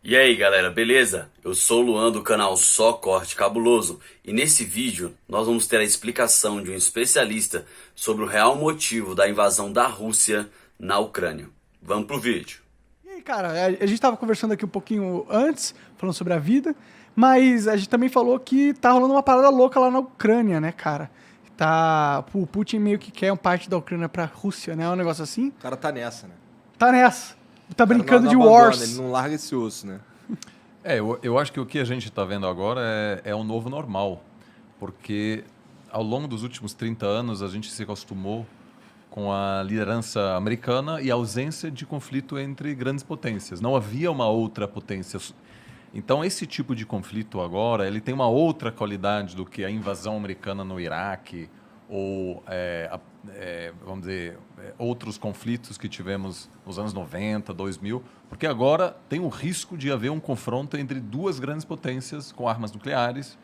E aí galera, beleza? Eu sou o Luan do canal Só Corte Cabuloso e nesse vídeo nós vamos ter a explicação de um especialista sobre o real motivo da invasão da Rússia na Ucrânia. Vamos pro vídeo. E aí, cara, a gente tava conversando aqui um pouquinho antes, falando sobre a vida, mas a gente também falou que tá rolando uma parada louca lá na Ucrânia, né, cara? O Putin meio que quer uma parte da Ucrânia pra Rússia, né? É um negócio assim. O cara tá nessa, né? Tá nessa. Tá O cara brincando não de abandona, ele Wars. não larga esse osso, né? Eu acho que o que a gente está vendo agora é o novo normal, porque ao longo dos últimos 30 anos a gente se acostumou com a liderança americana e a ausência de conflito entre grandes potências. Não havia uma outra potência. Então esse tipo de conflito agora ele tem uma outra qualidade do que a invasão americana no Iraque ou vamos dizer outros conflitos que tivemos nos anos 90, 2000, porque agora tem o risco de haver um confronto entre duas grandes potências com armas nucleares,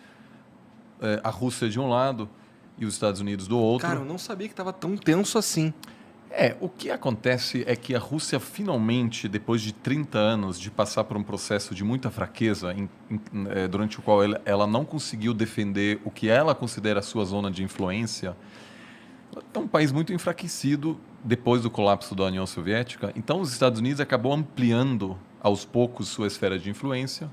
a Rússia de um lado e os Estados Unidos do outro. Cara, eu não sabia que tava tão tenso assim. O que acontece é que a Rússia finalmente, depois de 30 anos de passar por um processo de muita fraqueza, durante o qual ela não conseguiu defender o que ela considera a sua zona de influência, é um país muito enfraquecido depois do colapso da União Soviética. Então, os Estados Unidos acabou ampliando aos poucos sua esfera de influência.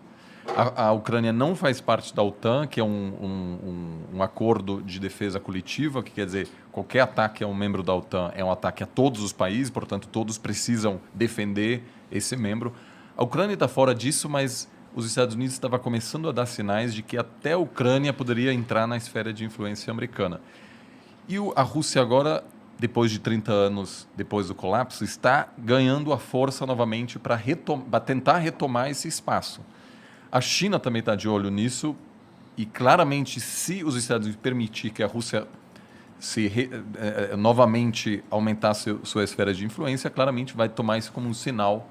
A Ucrânia não faz parte da OTAN, que é um acordo de defesa coletiva, que quer dizer, qualquer ataque a um membro da OTAN é um ataque a todos os países, portanto, todos precisam defender esse membro. A Ucrânia está fora disso, mas os Estados Unidos estavam começando a dar sinais de que até a Ucrânia poderia entrar na esfera de influência americana. E a Rússia agora, depois de 30 anos depois do colapso, está ganhando a força novamente para tentar retomar esse espaço. A China também está de olho nisso e claramente, se os Estados Unidos permitir que a Rússia novamente aumentar sua esfera de influência, claramente vai tomar isso como um sinal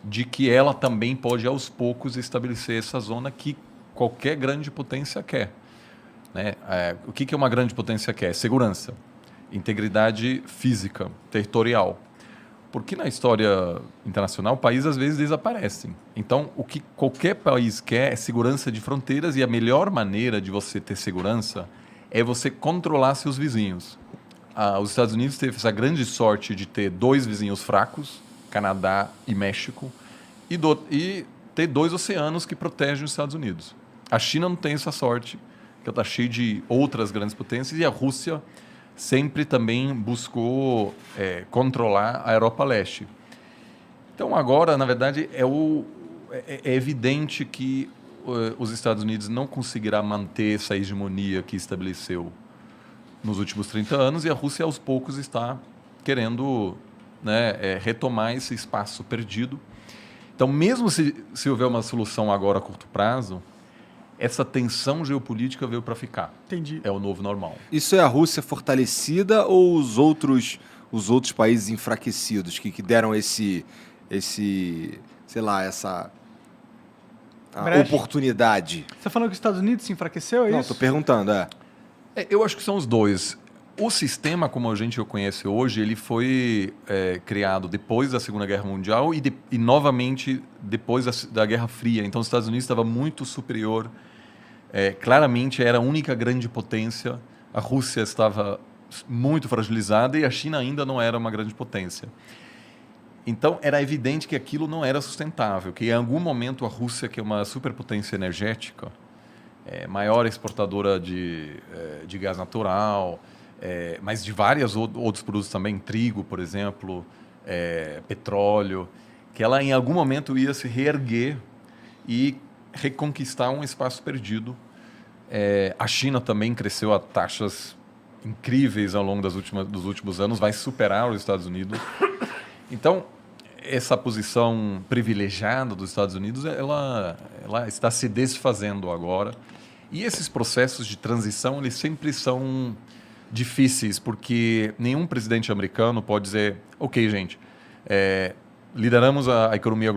de que ela também pode aos poucos estabelecer essa zona que qualquer grande potência quer. Né? O que uma grande potência quer? Segurança, integridade física, territorial. Porque na história internacional, países às vezes desaparecem. Então, o que qualquer país quer é segurança de fronteiras e a melhor maneira de você ter segurança é você controlar seus vizinhos. Os Estados Unidos teve essa grande sorte de ter dois vizinhos fracos, Canadá e México, e ter dois oceanos que protegem os Estados Unidos. A China não tem essa sorte, que está cheio de outras grandes potências, e a Rússia sempre também buscou controlar a Europa Leste. Então agora, na verdade, é evidente que os Estados Unidos não conseguirá manter essa hegemonia que estabeleceu nos últimos 30 anos, e a Rússia aos poucos está querendo, né, retomar esse espaço perdido. Então, mesmo se houver uma solução agora a curto prazo, essa tensão geopolítica veio para ficar. Entendi. É o novo normal. Isso é a Rússia fortalecida ou os outros países enfraquecidos que deram sei lá, essa Brecha. oportunidade? Você tá falando que os Estados Unidos se enfraqueceu, é Não, isso? tô perguntando, Eu acho que são os dois. O sistema, como a gente o conhece hoje, ele foi criado depois da Segunda Guerra Mundial e novamente depois da Guerra Fria. Então, os Estados Unidos estava muito superior. Claramente, era a única grande potência. A Rússia estava muito fragilizada e a China ainda não era uma grande potência. Então, era evidente que aquilo não era sustentável, que em algum momento a Rússia, que é uma superpotência energética, maior exportadora de gás natural, mas de vários outros produtos também, trigo, por exemplo, petróleo, que ela em algum momento ia se reerguer e reconquistar um espaço perdido. A China também cresceu a taxas incríveis ao longo dos últimos anos, vai superar os Estados Unidos. Então, essa posição privilegiada dos Estados Unidos, ela está se desfazendo agora. E esses processos de transição, eles sempre são difíceis, porque nenhum presidente americano pode dizer, ok, gente, lideramos a economia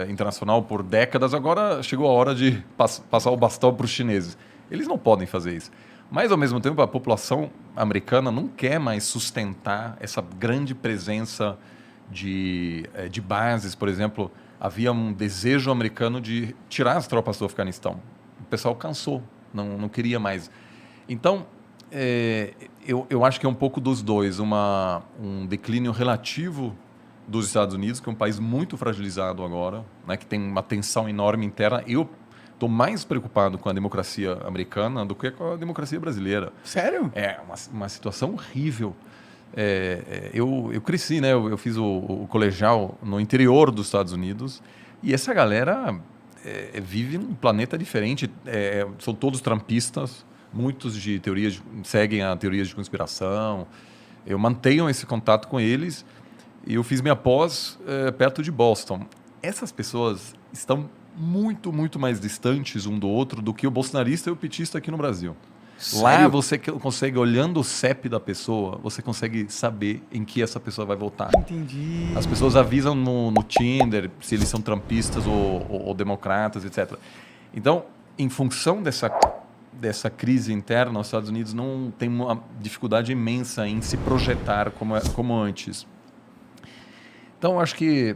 internacional por décadas, agora chegou a hora de passar o bastão para os chineses. Eles não podem fazer isso. Mas, ao mesmo tempo, a população americana não quer mais sustentar essa grande presença de bases, por exemplo, havia um desejo americano de tirar as tropas do Afeganistão. O pessoal cansou, não queria mais. Então, eu acho que é um pouco dos dois, um declínio relativo dos Estados Unidos, que é um país muito fragilizado agora, né, que tem uma tensão enorme interna. Eu estou mais preocupado com a democracia americana do que com a democracia brasileira. Sério? É uma situação horrível. Eu cresci, né? Eu fiz o colegial no interior dos Estados Unidos e essa galera vive num planeta diferente. São todos trumpistas, muitos seguem a teorias de conspiração. Eu mantenho esse contato com eles e eu fiz minha pós perto de Boston. Essas pessoas estão muito, muito mais distantes um do outro do que o bolsonarista e o petista aqui no Brasil. Sério? Lá você consegue, olhando o CEP da pessoa, você consegue saber em que essa pessoa vai votar. Entendi. As pessoas avisam no Tinder se eles são trumpistas ou democratas, etc. Então, em função dessa crise interna, os Estados Unidos não tem uma dificuldade imensa em se projetar como antes. Então, acho que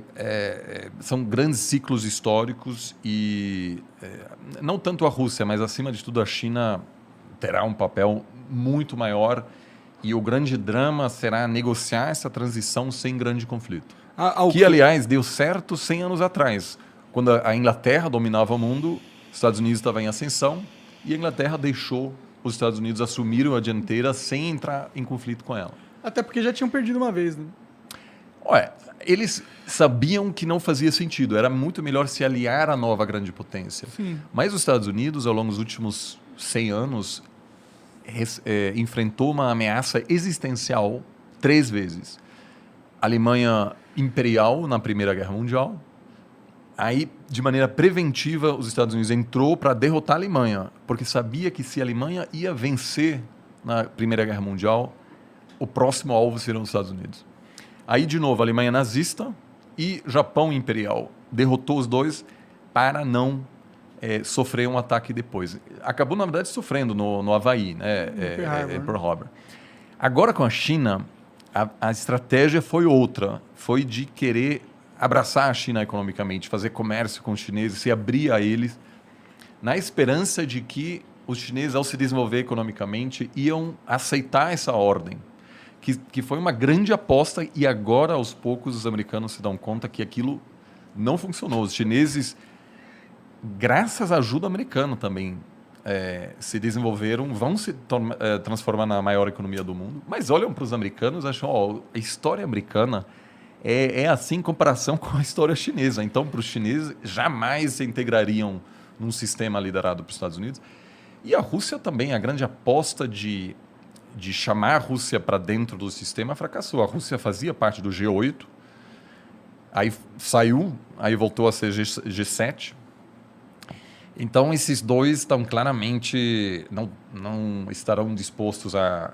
são grandes ciclos históricos e não tanto a Rússia, mas acima de tudo a China terá um papel muito maior e o grande drama será negociar essa transição sem grande conflito. Que, aliás, deu certo 100 anos atrás. Quando a Inglaterra dominava o mundo, os Estados Unidos estavam em ascensão e a Inglaterra deixou os Estados Unidos assumirem a dianteira sem entrar em conflito com ela. Até porque já tinham perdido uma vez, né? Eles sabiam que não fazia sentido. Era muito melhor se aliar à nova grande potência. Sim. Mas os Estados Unidos, ao longo dos últimos 100 anos, enfrentou uma ameaça existencial 3 vezes. A Alemanha imperial na Primeira Guerra Mundial. Aí, de maneira preventiva, os Estados Unidos entrou para derrotar a Alemanha, porque sabia que se a Alemanha ia vencer na Primeira Guerra Mundial, o próximo alvo seriam os Estados Unidos. Aí, de novo, a Alemanha nazista e Japão imperial. Derrotou os dois para não sofrer um ataque depois. Acabou, na verdade, sofrendo no Havaí, né? Pearl Harbor. Agora, com a China, a estratégia foi outra. Foi de querer abraçar a China economicamente, fazer comércio com os chineses, se abrir a eles, na esperança de que os chineses, ao se desenvolver economicamente, iam aceitar essa ordem. Que foi uma grande aposta e agora, aos poucos, os americanos se dão conta que aquilo não funcionou. Os chineses, graças à ajuda americana também, se desenvolveram, vão se transformar na maior economia do mundo, mas olham para os americanos e acham, a história americana é assim em comparação com a história chinesa. Então, para os chineses, jamais se integrariam num sistema liderado pelos Estados Unidos. E a Rússia também, a grande aposta de chamar a Rússia para dentro do sistema fracassou. A Rússia fazia parte do G8, aí saiu, aí voltou a ser G7. Então, esses dois estão claramente, não estarão dispostos a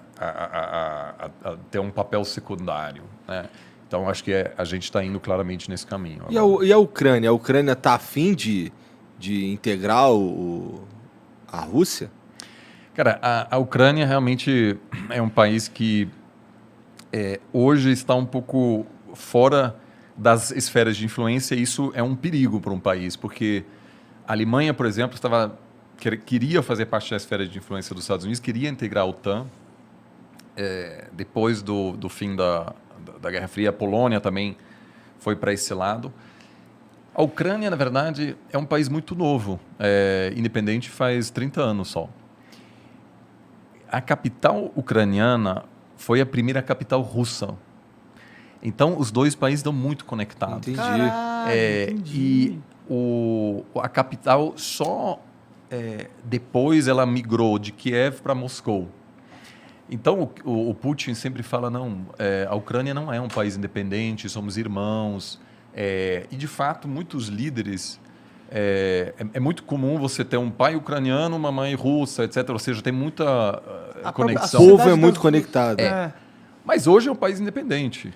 ter um papel secundário, né? Então, acho que a gente está indo claramente nesse caminho. E a Ucrânia? A Ucrânia está afim de integrar a Rússia? Cara, a Ucrânia realmente é um país que hoje está um pouco fora das esferas de influência e isso é um perigo para um país, porque a Alemanha, por exemplo, queria fazer parte da esfera de influência dos Estados Unidos, queria integrar a OTAN. Depois do fim da Guerra Fria, a Polônia também foi para esse lado. A Ucrânia, na verdade, é um país muito novo, independente faz 30 anos só. A capital ucraniana foi a primeira capital russa. Então, os dois países estão muito conectados. Entendi. Entendi. E a capital só depois ela migrou de Kiev para Moscou. Então, o Putin sempre fala, a Ucrânia não é um país independente, somos irmãos. E, de fato, muitos líderes... É muito comum você ter um pai ucraniano, uma mãe russa, etc. Ou seja, tem muita conexão. O povo é muito conectado. Mas hoje é um país independente.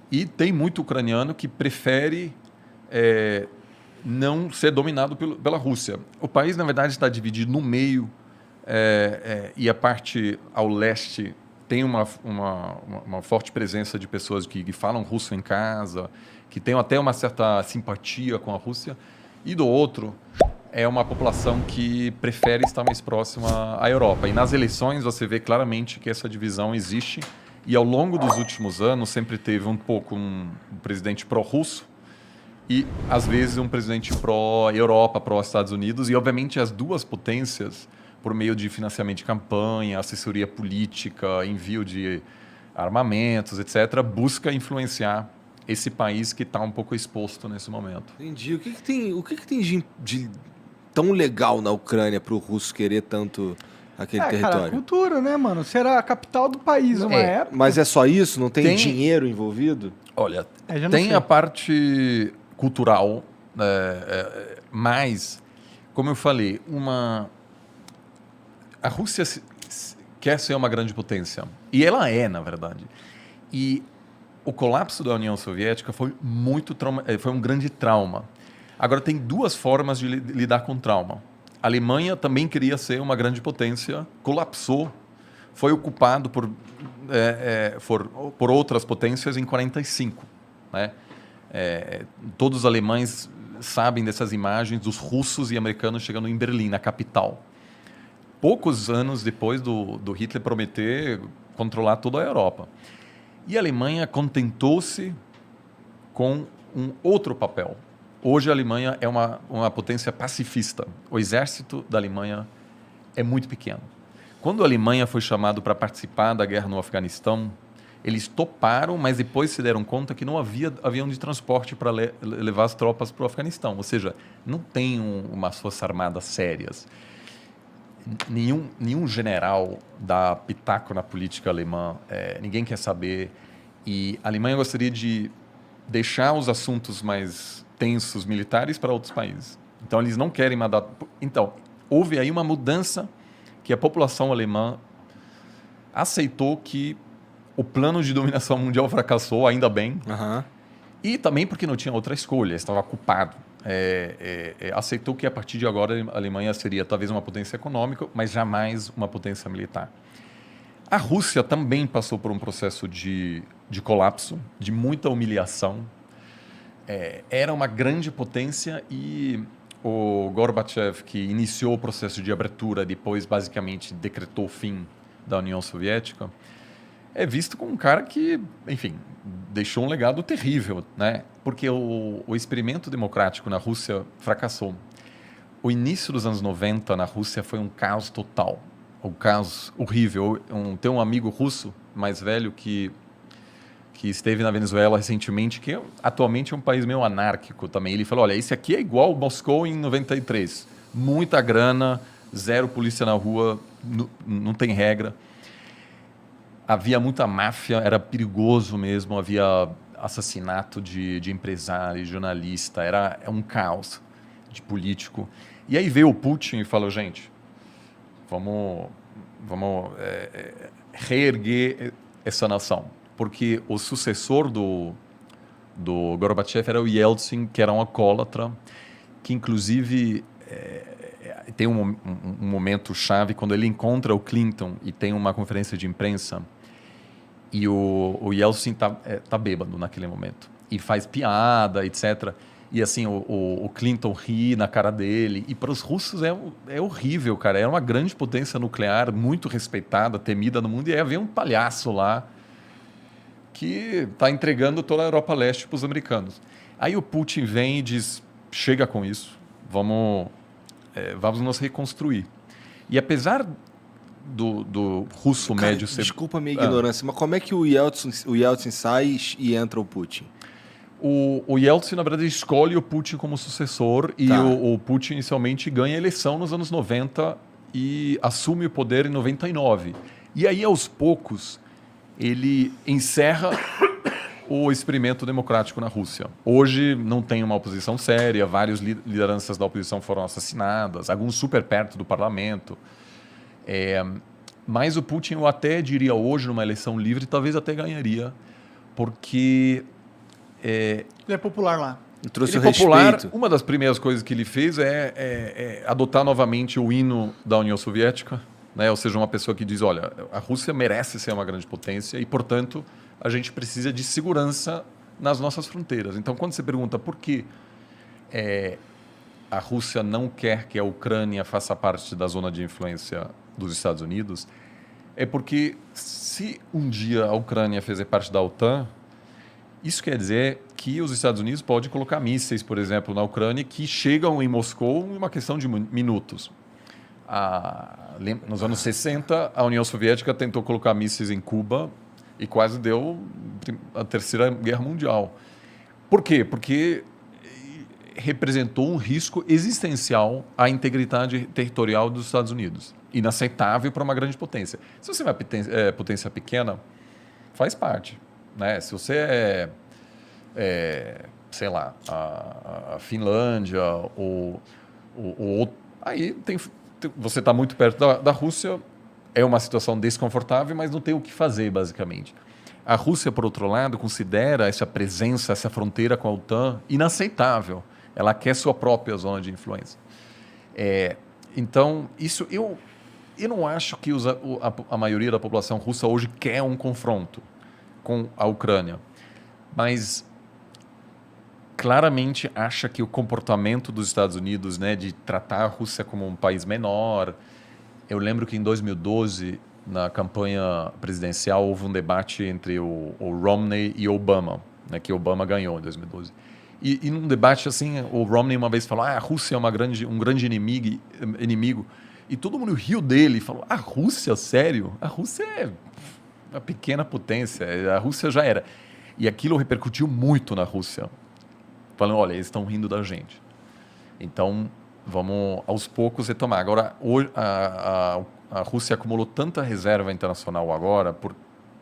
E tem muito ucraniano que prefere não ser dominado pela Rússia. O país, na verdade, está dividido no meio e a parte ao leste tem uma forte presença de pessoas que falam russo em casa, que tem até uma certa simpatia com a Rússia, e do outro é uma população que prefere estar mais próxima à Europa. E nas eleições você vê claramente que essa divisão existe, e ao longo dos últimos anos sempre teve um pouco um presidente pró-russo e, às vezes, um presidente pró-Europa, pró-Estados Unidos, e, obviamente, as duas potências, por meio de financiamento de campanha, assessoria política, envio de armamentos, etc., busca influenciar esse país que está um pouco exposto nesse momento. Entendi. O que tem de tão legal na Ucrânia para o russo querer tanto aquele território? Cara, cultura, né, mano? Será a capital do país uma época. Mas é só isso? Não tem dinheiro envolvido? Olha, já não tem sei. a parte cultural, mas, como eu falei, a Rússia quer ser uma grande potência. E ela é, na verdade. E o colapso da União Soviética foi um grande trauma. Agora, tem duas formas de lidar com trauma. A Alemanha também queria ser uma grande potência, colapsou, foi ocupado por outras potências em 1945. Né? Todos os alemães sabem dessas imagens dos russos e americanos chegando em Berlim, na capital. Poucos anos depois do Hitler prometer controlar toda a Europa. E a Alemanha contentou-se com um outro papel. Hoje a Alemanha é uma potência pacifista. O exército da Alemanha é muito pequeno. Quando a Alemanha foi chamada para participar da guerra no Afeganistão, eles toparam, mas depois se deram conta que não havia avião de transporte para levar as tropas para o Afeganistão. Ou seja, não tem umas forças armadas sérias. Nenhum general dá pitaco na política alemã. Ninguém quer saber. E a Alemanha gostaria de deixar os assuntos mais tensos militares para outros países. Então, eles não querem mandar... Então, houve aí uma mudança que a população alemã aceitou que o plano de dominação mundial fracassou, ainda bem, e também porque não tinha outra escolha, estava ocupado. Aceitou que a partir de agora a Alemanha seria talvez uma potência econômica, mas jamais uma potência militar. A Rússia também passou por um processo de colapso, de muita humilhação. Era uma grande potência e o Gorbachev, que iniciou o processo de abertura, depois basicamente decretou o fim da União Soviética, é visto como um cara que, enfim, deixou um legado terrível, né? Porque o experimento democrático na Rússia fracassou. O início dos anos 90 na Rússia foi um caos total, um caos horrível. Tem um amigo russo mais velho que esteve na Venezuela recentemente, que atualmente é um país meio anárquico também. Ele falou, olha, esse aqui é igual Moscou em 93. Muita grana, zero polícia na rua, não tem regra. Havia muita máfia, era perigoso mesmo, havia assassinato de empresário, jornalista, era um caos de político. E aí veio o Putin e falou, gente, vamos reerguer essa nação. Porque o sucessor do Gorbachev era o Yeltsin, que era um alcoólatra, que inclusive tem um momento chave quando ele encontra o Clinton e tem uma conferência de imprensa e o Yeltsin tá bêbado naquele momento e faz piada, etc. E assim, o Clinton ri na cara dele. E para os russos é horrível, cara. Era uma grande potência nuclear, muito respeitada, temida no mundo, e aí havia um palhaço lá que está entregando toda a Europa Leste para os americanos. Aí o Putin vem e diz, chega com isso, vamos nos reconstruir. E apesar do russo médio ser... Desculpa a minha ignorância, mas como é que o Yeltsin sai e entra o Putin? O Yeltsin, na verdade, escolhe o Putin como sucessor e o Putin inicialmente ganha a eleição nos anos 90 e assume o poder em 99. E aí, aos poucos, ele encerra o experimento democrático na Rússia. Hoje não tem uma oposição séria, várias lideranças da oposição foram assassinadas, alguns super perto do parlamento. Mas o Putin, eu até diria hoje, numa eleição livre, talvez até ganharia, porque... Ele é popular lá. Trouxe ele o é popular. respeito. Uma das primeiras coisas que ele fez é adotar novamente o hino da União Soviética, né? Ou seja, uma pessoa que diz, olha, a Rússia merece ser uma grande potência e, portanto, a gente precisa de segurança nas nossas fronteiras. Então, quando você pergunta por que a Rússia não quer que a Ucrânia faça parte da zona de influência dos Estados Unidos, é porque se um dia a Ucrânia fizer parte da OTAN, isso quer dizer que os Estados Unidos podem colocar mísseis, por exemplo, na Ucrânia, que chegam em Moscou em uma questão de minutos. Nos anos 60, a União Soviética tentou colocar mísseis em Cuba e quase deu a Terceira Guerra Mundial. Por quê? Porque representou um risco existencial à integridade territorial dos Estados Unidos. Inaceitável para uma grande potência. Se você é uma potência pequena, faz parte. Né? Se você sei lá, a Finlândia ou aí você está muito perto da Rússia, é uma situação desconfortável, mas não tem o que fazer, basicamente. A Rússia, por outro lado, considera essa presença, essa fronteira com a OTAN inaceitável. Ela quer sua própria zona de influência. Então, isso eu não acho que a maioria da população russa hoje quer um confronto com a Ucrânia, mas claramente acha que o comportamento dos Estados Unidos, né, de tratar a Rússia como um país menor. Eu lembro que em 2012, na campanha presidencial, houve um debate entre o Romney e Obama, né, que Obama ganhou em 2012. E num debate assim, o Romney uma vez falou: a Rússia é um grande inimigo. E todo mundo riu dele e falou: a Rússia, sério? A Rússia é uma pequena potência, a Rússia já era. E aquilo repercutiu muito na Rússia. Falando, olha, eles estão rindo da gente. Então, vamos aos poucos retomar. Agora, hoje, a Rússia acumulou tanta reserva internacional agora por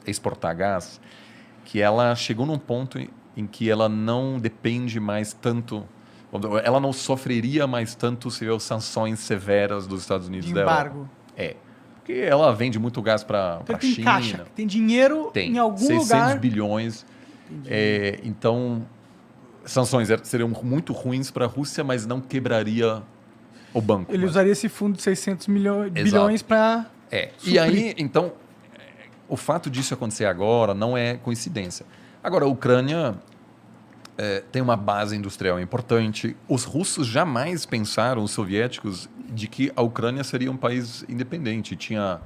exportar gás, que ela chegou num ponto em que ela não depende mais tanto, ela não sofreria mais tanto se houver sanções severas dos Estados Unidos De da Europa. embargo. Porque ela vende muito gás para a Tem China. caixa, tem dinheiro em algum 600 lugar. bilhões. Então, sanções seriam muito ruins para a Rússia, mas não quebraria o banco. Ele usaria esse fundo de 600 bilhões para E aí, então, o fato disso acontecer agora não é coincidência. Agora, a Ucrânia tem uma base industrial importante. Os russos jamais pensaram, os soviéticos, de que a Ucrânia seria um país independente. Tinha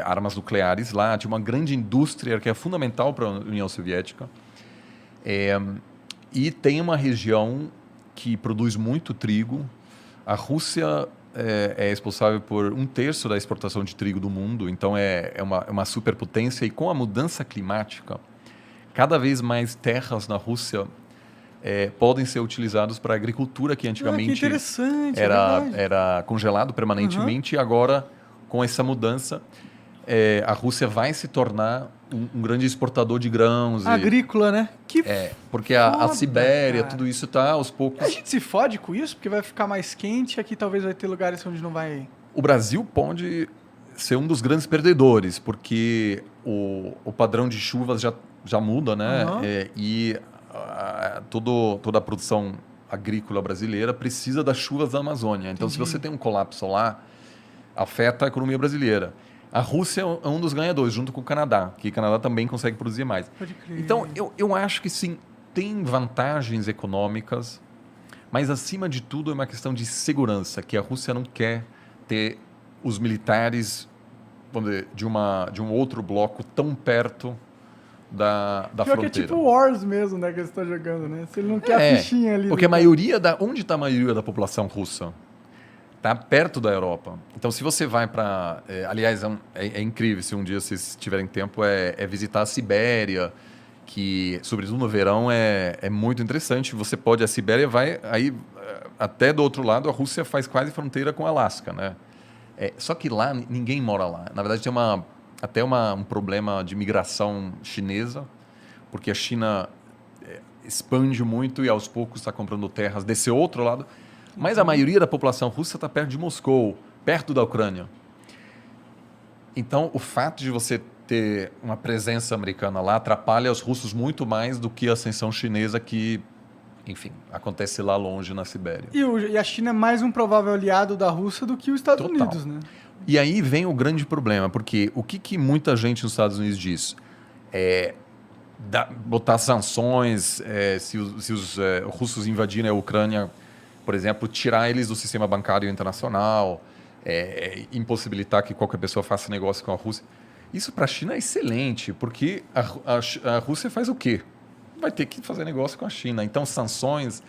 armas nucleares lá, tinha uma grande indústria que é fundamental para a União Soviética. E tem uma região que produz muito trigo. A Rússia é responsável por 1/3 da exportação de trigo do mundo, então é uma superpotência. E com a mudança climática, cada vez mais terras na Rússia podem ser utilizadas para a agricultura, que antigamente que interessante, era congelado permanentemente. E agora, com essa mudança, a Rússia vai se tornar um grande exportador de grãos. Agrícola, né? Porque a foda, Sibéria, cara. tudo isso está aos poucos. A gente se fode com isso, porque vai ficar mais quente, aqui talvez vai ter lugares onde não vai... O Brasil pode ser um dos grandes perdedores, porque o padrão de chuvas já muda, né? E toda a produção agrícola brasileira precisa das chuvas da Amazônia. Então, se você tem um colapso lá, afeta a economia brasileira. A Rússia é um dos ganhadores, junto com o Canadá, que o Canadá também consegue produzir mais. Pode crer. Então, eu acho que sim, tem vantagens econômicas, mas acima de tudo é uma questão de segurança, que a Rússia não quer ter os militares, vamos dizer, de um outro bloco tão perto da fronteira. Que é tipo Wars mesmo, né, que eles estão jogando, né? Se ele não quer a fichinha ali. Porque onde está a maioria da população russa? Está perto da Europa. Então, se você vai para... aliás, é incrível, se um dia vocês tiverem tempo, visitar a Sibéria, que, sobretudo no verão, é muito interessante. Você pode... A Sibéria vai... Aí, até do outro lado, a Rússia faz quase fronteira com o Alasca, né? Só que lá, ninguém mora lá. Na verdade, tem até um problema de migração chinesa, porque a China expande muito e, aos poucos, está comprando terras desse outro lado. Mas a maioria da população russa está perto de Moscou, perto da Ucrânia. Então, o fato de você ter uma presença americana lá atrapalha os russos muito mais do que a ascensão chinesa que, enfim, acontece lá longe na Sibéria. E a China é mais um provável aliado da Rússia do que os Estados Unidos, né? E aí vem o grande problema, porque o que muita gente nos Estados Unidos diz? Botar sanções, se os russos invadirem a Ucrânia, por exemplo, tirar eles do sistema bancário internacional, impossibilitar que qualquer pessoa faça negócio com a Rússia. Isso para a China é excelente, porque a Rússia faz o quê? Vai ter que fazer negócio com a China. Então, sanções,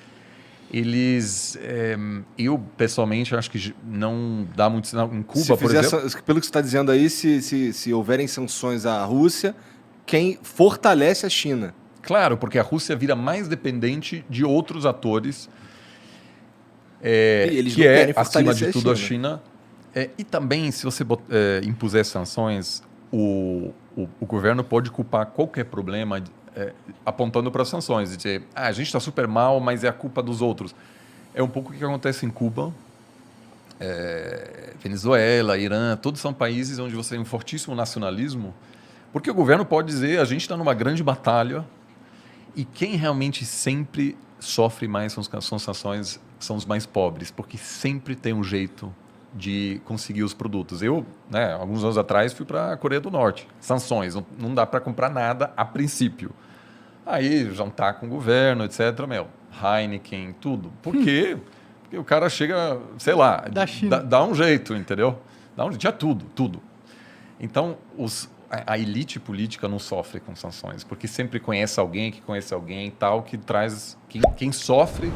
eu pessoalmente acho que não dá muito sinal. Em Cuba, por exemplo... Pelo que você está dizendo aí, se houverem sanções à Rússia, quem fortalece a China. Claro, porque a Rússia vira mais dependente de outros atores, eles que não querem acima fortalecer de tudo, a a China. China. E também, se você impuser sanções, o governo pode culpar qualquer problema apontando para as sanções. Dizer, a gente está super mal, mas é a culpa dos outros. É um pouco o que acontece em Cuba, Venezuela, Irã, todos são países onde você tem um fortíssimo nacionalismo, porque o governo pode dizer, a gente está numa grande batalha, e quem realmente sempre sofre mais com sanções são os mais pobres, porque sempre tem um jeito de conseguir os produtos. Eu, alguns anos atrás, fui para a Coreia do Norte. Sanções, não dá para comprar nada a princípio. Aí, jantar com o governo, etc. Heineken, tudo. Por quê? Porque o cara chega, sei lá, dá um jeito, entendeu? Tinha tudo. Então, a elite política não sofre com sanções, porque sempre conhece alguém que conhece alguém tal, que traz... Quem sofre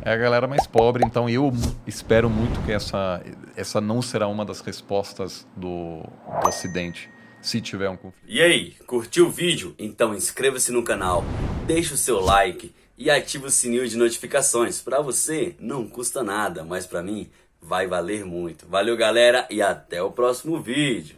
é a galera mais pobre. Então, eu espero muito que essa não será uma das respostas do Ocidente, se tiver um conflito. E aí, curtiu o vídeo? Então inscreva-se no canal, deixa o seu like e ativa o sininho de notificações. Para você não custa nada, mas para mim vai valer muito. Valeu, galera, e até o próximo vídeo.